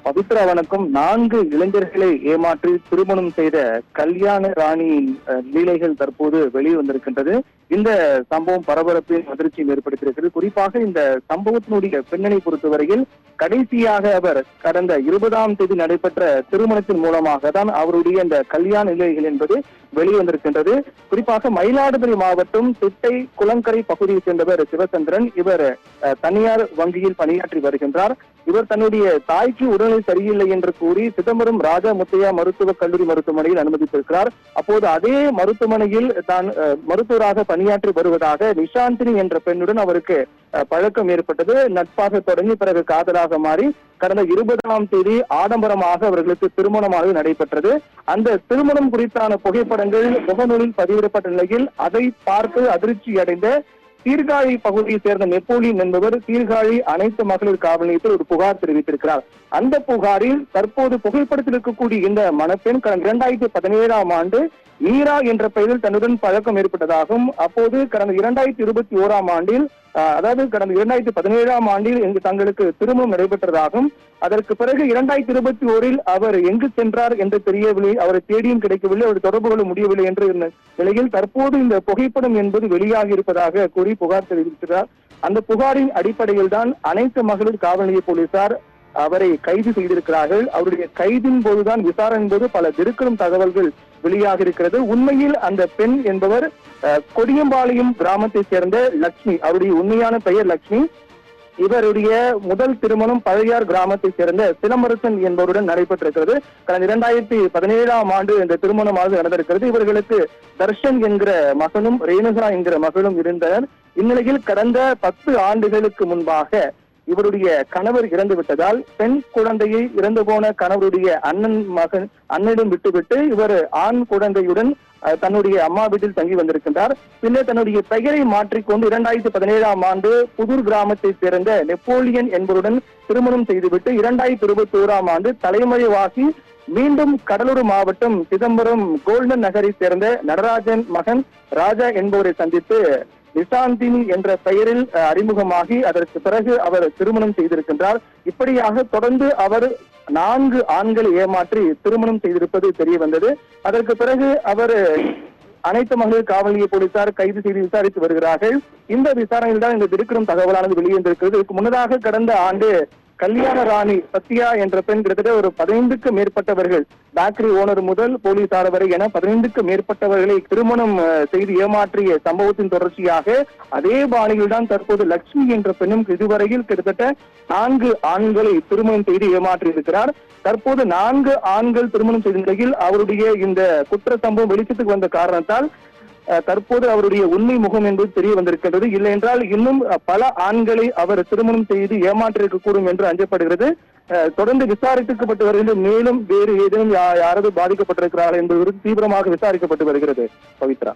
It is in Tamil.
பவித்ரா வணக்கம். 4 இளைஞர்களை ஏமாற்றி திருமணம் செய்த கல்யாண ராணியின் லீலைகள் தற்போது வெளிவந்திருக்கின்றது. இந்த சம்பவம் பரபரப்பின் அதிர்ச்சியும் ஏற்படுத்தியிருக்கிறது. குறிப்பாக இந்த சம்பவத்தினுடைய பின்னணி பொறுத்தவரையில் கடைசியாக அவர் கடந்த 20ஆம் தேதி நடைபெற்ற திருமணத்தின் மூலமாக தான் அவருடைய இந்த கல்யாண நிலைகள் என்பது வெளிவந்திருக்கின்றது. குறிப்பாக மயிலாடுதுறை மாவட்டம் திட்டை குளங்கரை பகுதியை சேர்ந்தவர் சிவச்சந்திரன். இவர் தனியார் வங்கியில் பணியாற்றி வருகின்றார். இவர் தன்னுடைய தாய்க்கு உடல்நிலை சரியில்லை என்று கூறி சிதம்பரம் ராஜா முத்தையா மருத்துவக் கல்லூரி மருத்துவமனையில் அனுமதித்திருக்கிறார். அப்போது அதே மருத்துவமனையில் தான் மருத்துவராக பணியாற்றி வருவதாக நிஷாந்தினி என்ற பெண்ணுடன் அவருக்கு பழக்கம் ஏற்பட்டது. நட்பாக தொடங்கி பிறகு காதலாக மாறி கடந்த 20ஆம் தேதி ஆடம்பரமாக அவர்களுக்கு திருமணமாக நடைபெற்றது. அந்த திருமணம் குறித்தான புகைப்படங்கள் முகநூலில் பதிவிடப்பட்ட நிலையில் அதை பார்த்து அதிர்ச்சி அடைந்த சீர்காழி பகுதியை சேர்ந்த நெப்போலியன் என்பவர் சீர்காழி அனைத்து மகளிர் காவல் நிலையத்தில் ஒரு புகார் தெரிவித்திருக்கிறார். அந்த புகாரில் தற்போது புகைப்படத்தில் இருக்கக்கூடிய இந்த மணப்பெண் கடந்த 2017ஆம் ஆண்டு மீரா என்ற பெயரில் தன்னுடன் பழக்கம் ஏற்பட்டதாகவும், அப்போது கடந்த 2021ஆம் ஆண்டில் அதாவது கடந்த 2017ஆம் ஆண்டில் தங்களுக்கு திருமணம் நடைபெற்றதாகவும், அதற்கு பிறகு 2021இல் அவர் எங்கு சென்றார் என்று தெரியவில்லை, அவரை தேடியும் கிடைக்கவில்லை, அவர் தொடர்பு கொள்ள முடியவில்லை என்ற நிலையில் தற்போது இந்த புகைப்படம் என்பது வெளியாகி இருப்பதாக கூறி புகார் தெரிவித்திருக்கிறார். அந்த புகாரின் அடிப்படையில் தான் அனைத்து மகளிர் காவல் நிலைய போலீசார் அவரை கைது செய்திருக்கிறார்கள். அவருடைய கைதின் போதுதான் விசாரணை போது பல திடுக்கிடும் தகவல்கள் வெளியாக இருக்கிறது. உண்மையில் அந்த பெண் என்பவர் கொடியம்பாளையம் கிராமத்தை சேர்ந்த லட்சுமி. அவருடைய உண்மையான பெயர் லட்சுமி. இவருடைய முதல் திருமணம் பழையார் கிராமத்தை சேர்ந்த சிலம்பரசன் என்பவருடன் நடைபெற்றிருக்கிறது. கடந்த 2017ஆம் ஆண்டு இந்த திருமணமானது நடந்திருக்கிறது. இவர்களுக்கு தர்ஷன் என்கிற மகனும் ரேணுகா என்கிற மகளும் இருந்தனர். இந்நிலையில் கடந்த 10 ஆண்டுகளுக்கு முன்பாக இவருடைய கணவர் இறந்து விட்டதால் பெண் குழந்தையை இறந்து போன கணவருடைய அண்ணனிடம் விட்டுவிட்டு இவர் ஆண் குழந்தையுடன் தன்னுடைய அம்மா வீட்டில் தங்கி வந்திருக்கின்றார். பின்னர் தன்னுடைய பெயரை மாற்றிக்கொண்டு 2017ஆம் ஆண்டு புதூர் கிராமத்தை சேர்ந்த நெப்போலியன் என்பவருடன் திருமணம் செய்துவிட்டு 2021ஆம் ஆண்டு தலைமறைவாகி மீண்டும் கடலூர் மாவட்டம் சிதம்பரம் கோல்டன் நகரை சேர்ந்த நடராஜன் மகன் ராஜா என்பவரை சந்தித்து நிஷாந்தினி என்ற பெயரில் அறிமுகமாகி அதற்கு பிறகு அவர் திருமணம் செய்திருக்கின்றார். இப்படியாக தொடர்ந்து அவர் 4 ஆண்களை ஏமாற்றி திருமணம் செய்திருப்பது தெரிய வந்தது. அதற்கு பிறகு அவர் அனைத்து மகளிர் காவல் நிலைய போலீசார் கைது செய்து விசாரித்து வருகிறார்கள். இந்த விசாரணையில் தான் இந்த திடுக்கிடும் தகவலானது வெளிவந்திருக்கிறது. இதுக்கு முன்னதாக கடந்த ஆண்டு கல்யாண ராணி சத்யா என்ற பெண் கிட்டத்தட்ட ஒரு 15க்கு மேற்பட்டவர்கள் பேக்கரி ஓனர் முதல் போலீசார் வரை என 15க்கு மேற்பட்டவர்களை திருமணம் செய்து ஏமாற்றிய சம்பவத்தின் தொடர்ச்சியாக அதே பாணியில் தான் தற்போது லட்சுமி என்ற பெண்ணும் இதுவரையில் கிட்டத்தட்ட 4 ஆண்களை திருமணம் செய்து ஏமாற்றி இருக்கிறார். தற்போது 4 ஆண்கள் திருமணம் செய்த நிலையில் அவருடைய இந்த குற்ற சம்பவம் வெளிச்சத்துக்கு வந்த காரணத்தால் தற்போது அவருடைய உண்மை முகம் என்பது தெரிய வந்திருக்கின்றது. இல்லை என்றால் இன்னும் பல ஆண்களை அவர் திருமணம் செய்து ஏமாற்றிருக்கக்கூடும் என்று அஞ்சப்படுகிறது. தொடர்ந்து விசாரிக்கப்பட்டு வருகின்ற மேலும் வேறு ஏதேனும் யாராவது பாதிக்கப்பட்டிருக்கிறார்கள் என்பது தீவிரமாக விசாரிக்கப்பட்டு வருகிறது. பவித்ரா.